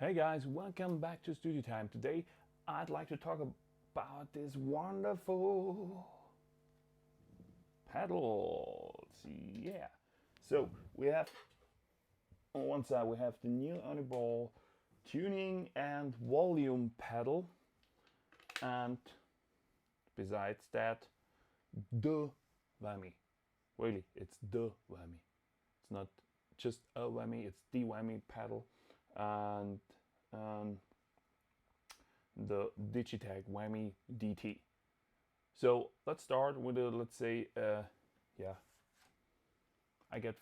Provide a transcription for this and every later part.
Hey guys, welcome back to Studio Time. Today I'd like to talk about this wonderful pedals. Yeah. So we have on one side we have the new Uniball tuning and volume pedal, and besides that, the Whammy. Really, it's the Whammy. It's not just a Whammy, it's the Whammy pedal. And the Digitech Whammy DT. So let's start with a, let's say, I guess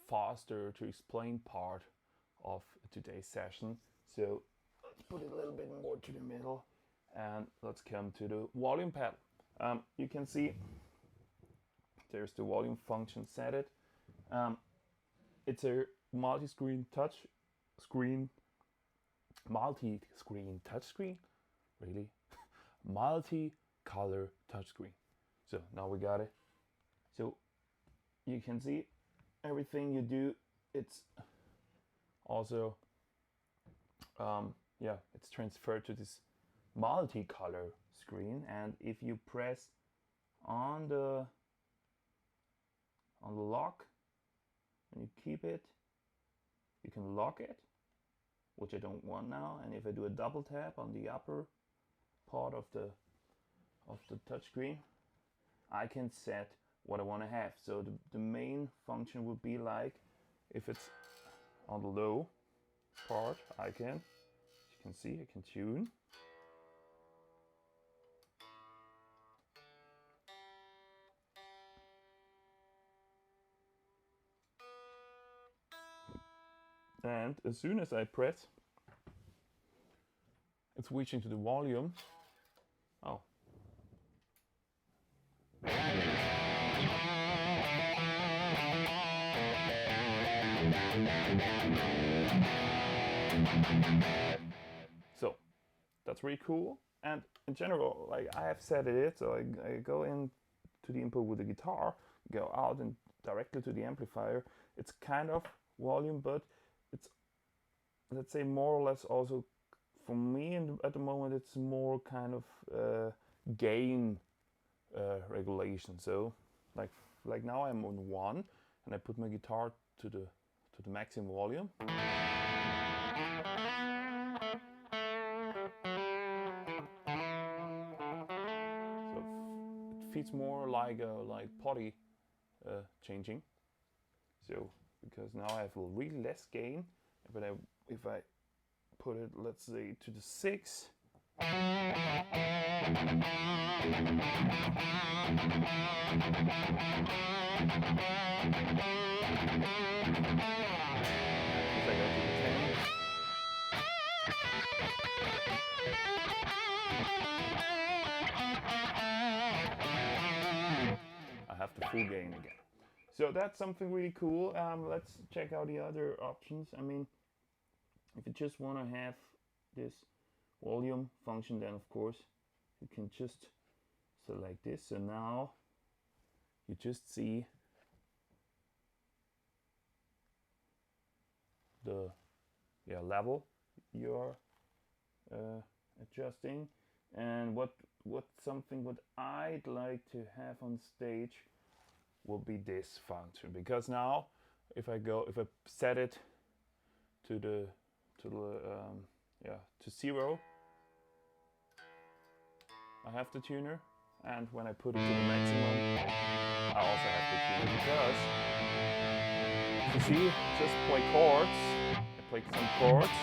faster to explain part of today's session. So let's put it a little bit more to the middle, and let's come to the volume pedal. You can see there's the volume function set. It's a multi-screen touchscreen, really, multi-color touchscreen. So now we got it. So you can see everything you do. It's also, it's transferred to this multicolor screen. And if you press on the lock and you keep it, you can lock it, which I don't want now. And if I do a double tap on the upper part of the touchscreen, I can set what I want to have. So the main function would be like, if it's on the low part, I can, as you can see, I can tune. And as soon as I press, it's switching to the volume. Oh. So that's really cool. And in general, like, I have set it, so I go in to the input with the guitar, go out and directly to the amplifier. It's kind of volume, but it's, let's say, more or less also, for me at the moment, it's more kind of gain regulation. So like now I'm on 1 and I put my guitar to the maximum volume. So it feels more like potty changing. So because now I have really less gain, but if I put it, let's say, to the 6, I have the full gain again. So that's something really cool. Let's check out the other options. I mean, if you just want to have this volume function, then of course you can just select this. So now you just see the level you're adjusting. And what I'd like to have on stage will be this function, because now if I set it to 0, I have the tuner, and when I put it to the maximum, I also have the tuner, because you see, just play chords. I play some chords.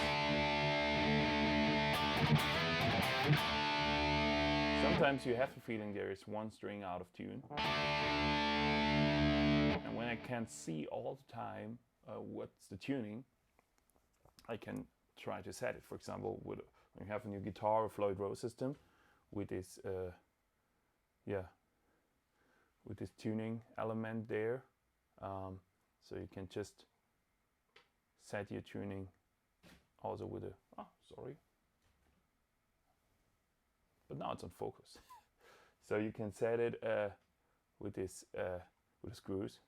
Sometimes you have the feeling there is one string out of tune. And when I can't see all the time what's the tuning, I can try to set it. For example, when you have a new guitar or Floyd Rose system with this, with this tuning element there, so you can just set your tuning also with a, but now it's on focus. So you can set it with this with the screws,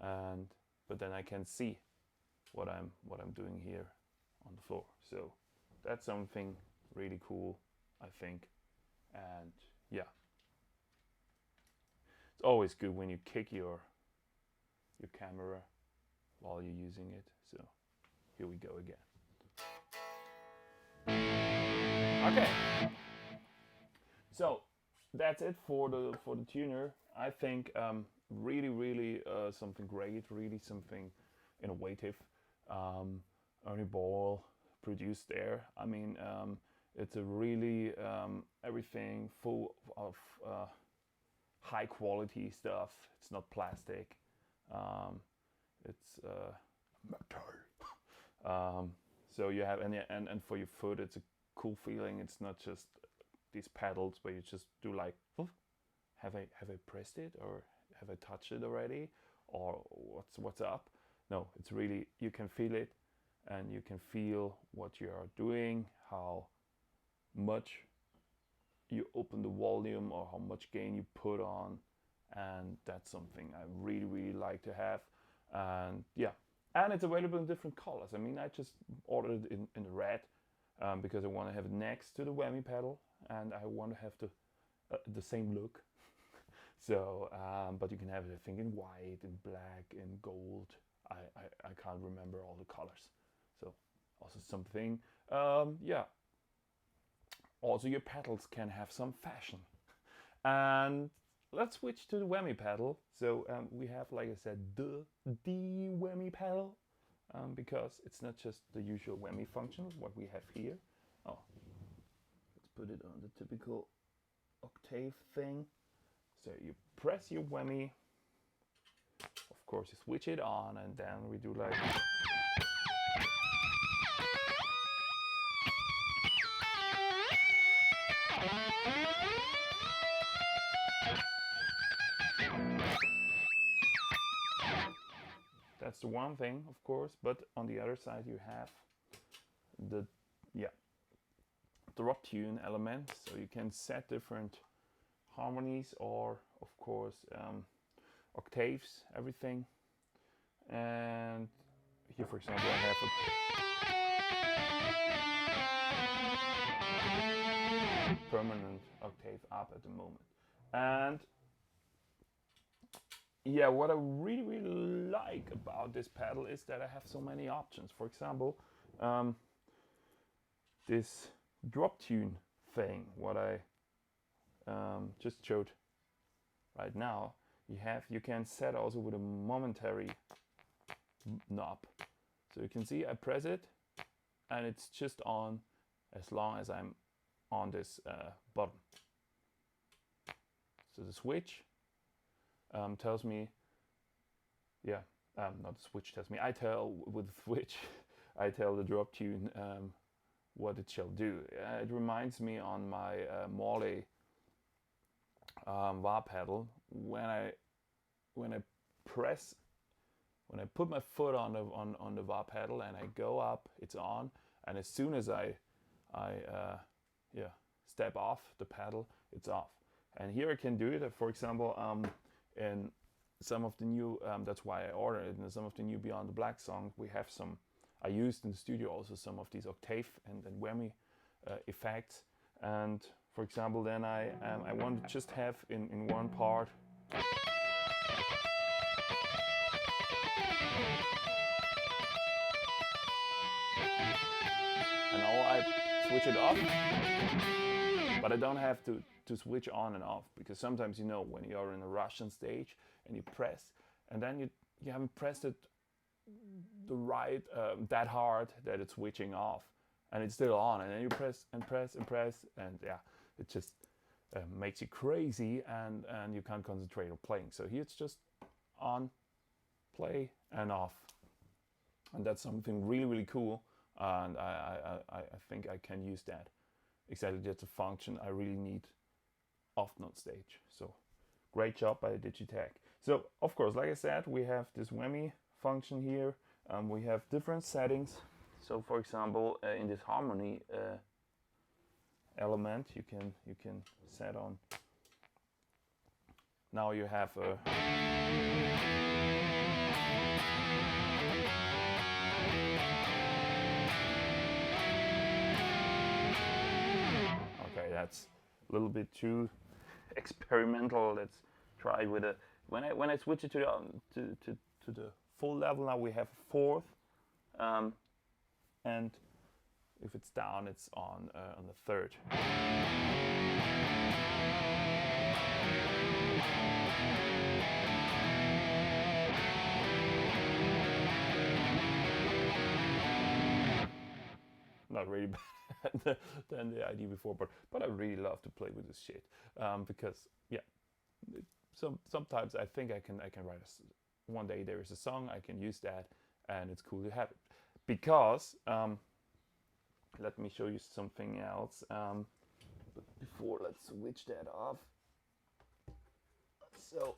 but then I can see what I'm doing here on the floor. So that's something really cool, I think. And yeah, it's always good when you kick your camera while you're using it. So here we go again. Okay, so that's it for the tuner. I think really something great, really something innovative. Ernie Ball produced there. I mean, it's a really everything full of high quality stuff. It's not plastic. It's metal. So you have and for your foot, it's a cool feeling. It's not just these pedals where you just do like, have I pressed it, or have I touched it already, or what's up? No, it's really, you can feel it, and you can feel what you are doing, how much you open the volume or how much gain you put on, and that's something I really like to have. And yeah, and it's available in different colors. I mean, I just ordered it in the red because I want to have it next to the Whammy pedal, and I want to have the same look. So, but you can have it, I think, in white, in black, in gold. I can't remember all the colors. So also something, yeah. Also, your pedals can have some fashion. And let's switch to the Whammy pedal. So we have, like I said, the Whammy pedal, because it's not just the usual Whammy function, what we have here. Oh, let's put it on the typical octave thing. So you press your Whammy, of course you switch it on, and then we do like... That's the one thing, of course, but on the other side you have the drop tune element, so you can set different harmonies or, of course, octaves, everything. And here, for example, I have a permanent octave up at the moment. And yeah, what I really like about this pedal is that I have so many options. For example, this drop tune thing, what I just showed right now, you can set also with a momentary knob. So you can see I press it and it's just on as long as I'm on this button. So the switch tells me, not the switch tells me, I tell with the switch, I tell the drop tune what it shall do. It reminds me on my Morley wah pedal, when I put my foot on the wah pedal and I go up, it's on, and as soon as I step off the pedal, it's off. And here I can do it, for example, in some of the new, that's why I ordered it, in some of the new Beyond the Black songs, we have some, I used in the studio also some of these octave and whammy effects. And for example, then I want to just have in one part and now I switch it off, but I don't have to switch on and off, because sometimes, you know, when you're in a Russian stage and you press, and then you haven't pressed it the right that hard that it's switching off, and it's still on, and then you press and press and press, and yeah, it just makes you crazy, and you can't concentrate on playing. So here it's just on, play, and off, and that's something really cool, and I think I can use that. Exactly, that's a function I really need often on stage. So great job by Digitech. So of course, like I said, we have this Whammy function here. We have different settings. So for example, in this harmony element, you can set on. Now you have a a little bit too experimental. Let's try with a when I switch it to the full level. Now we have a fourth, and if it's down, it's on the third. Not really bad than the idea before, but I really love to play with this shit because yeah, sometimes I think I can write one day there is a song I can use that, and it's cool to have it because let me show you something else. But before, let's switch that off. So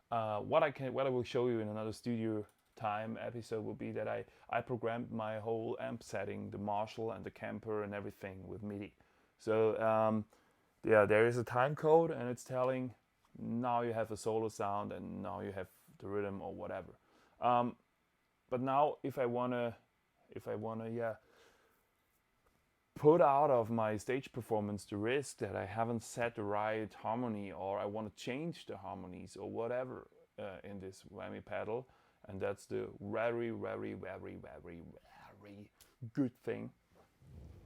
what I will show you in another studio time episode will be that I programmed my whole amp setting, the Marshall and the Kemper and everything with MIDI. So yeah, there is a time code and it's telling now you have a solo sound and now you have the rhythm or whatever. But now if I wanna yeah put out of my stage performance the risk that I haven't set the right harmony, or I want to change the harmonies or whatever in this whammy pedal, and that's the very good thing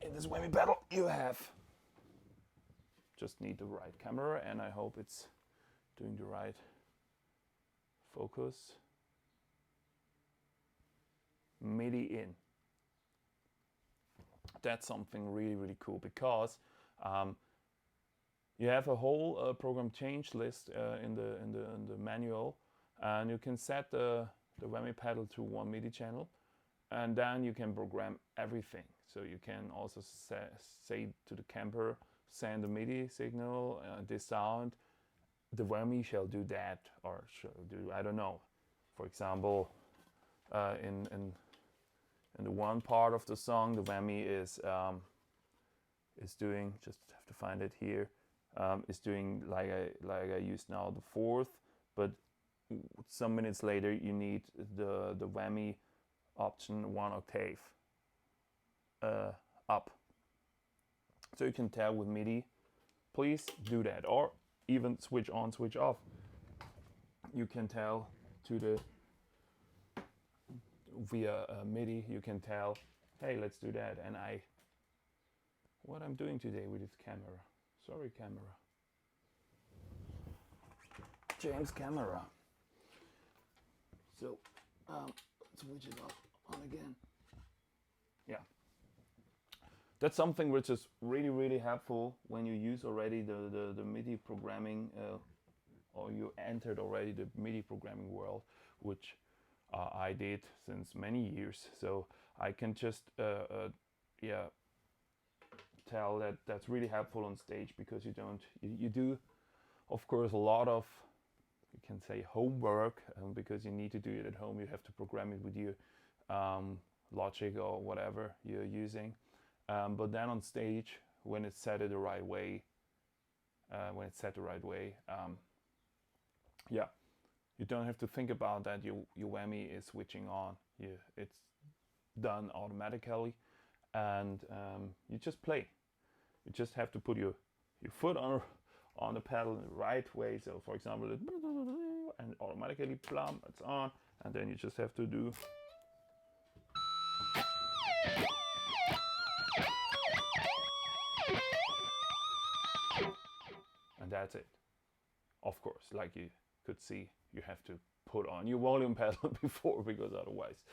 in this whammy pedal. You have just need the right camera, and I hope it's doing the right focus. MIDI in. That's something really cool because you have a whole program change list in the manual, and you can set the whammy pedal to one MIDI channel, and then you can program everything. So you can also say to the Kemper, send a MIDI signal, this sound, the whammy shall do that, or shall do, I don't know. For example, in the one part of the song, the whammy is doing, just have to find it here, is doing like I used now the fourth, but some minutes later you need the whammy option 1 octave up. So you can tell with MIDI, please do that, or even switch on, switch off. You can tell to the via MIDI, you can tell, hey, let's do that. And what I'm doing today with this camera, sorry camera, James camera. So switch it up on again. Yeah, that's something which is really helpful when you use already the MIDI programming, or you entered already the MIDI programming world, which I did since many years. So I can just yeah tell that that's really helpful on stage, because you do of course a lot of, you can say, homework, because you need to do it at home. You have to program it with your Logic or whatever you're using, but then on stage, when it's set the right way, yeah, you don't have to think about that. Your whammy is switching on. It's done automatically, and you just play. You just have to put your foot on the pedal in the right way. So, for example, and automatically, plum, it's on, and then you just have to do. And that's it. Of course, like you could see, you have to put on your volume pedal before, because otherwise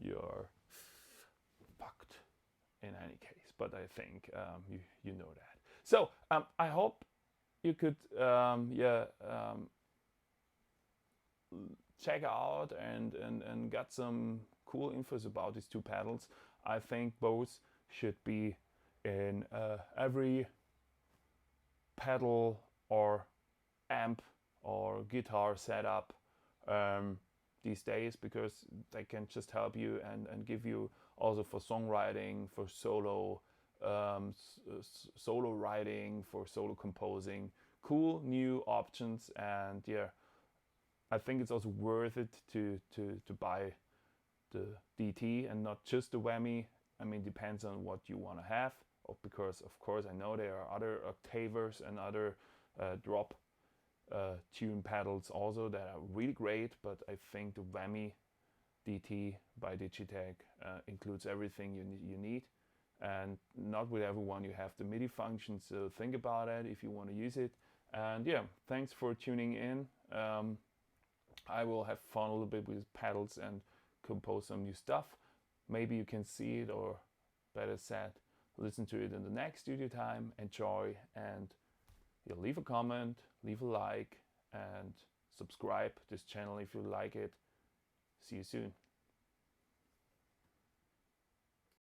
you're fucked in any case. But I think you know that. So I hope you could check out and get some cool infos about these two pedals. I think both should be in every pedal or amp or guitar setup these days, because they can just help you and give you also for songwriting, for solo writing, for solo composing, cool new options. And yeah, I think it's also worth it to buy the DT and not just the whammy. I mean, depends on what you want to have. because of course I know there are other octavers and other drop tune pedals also that are really great, but I think the Whammy DT by Digitech includes everything you need. And not with everyone you have the MIDI function, so think about it if you want to use it. And yeah, thanks for tuning in. I will have fun a little bit with pedals and compose some new stuff. Maybe you can see it, or better said, listen to it in the next studio time. Enjoy, and you'll leave a comment, leave a like, and subscribe this channel if you like it. See you soon.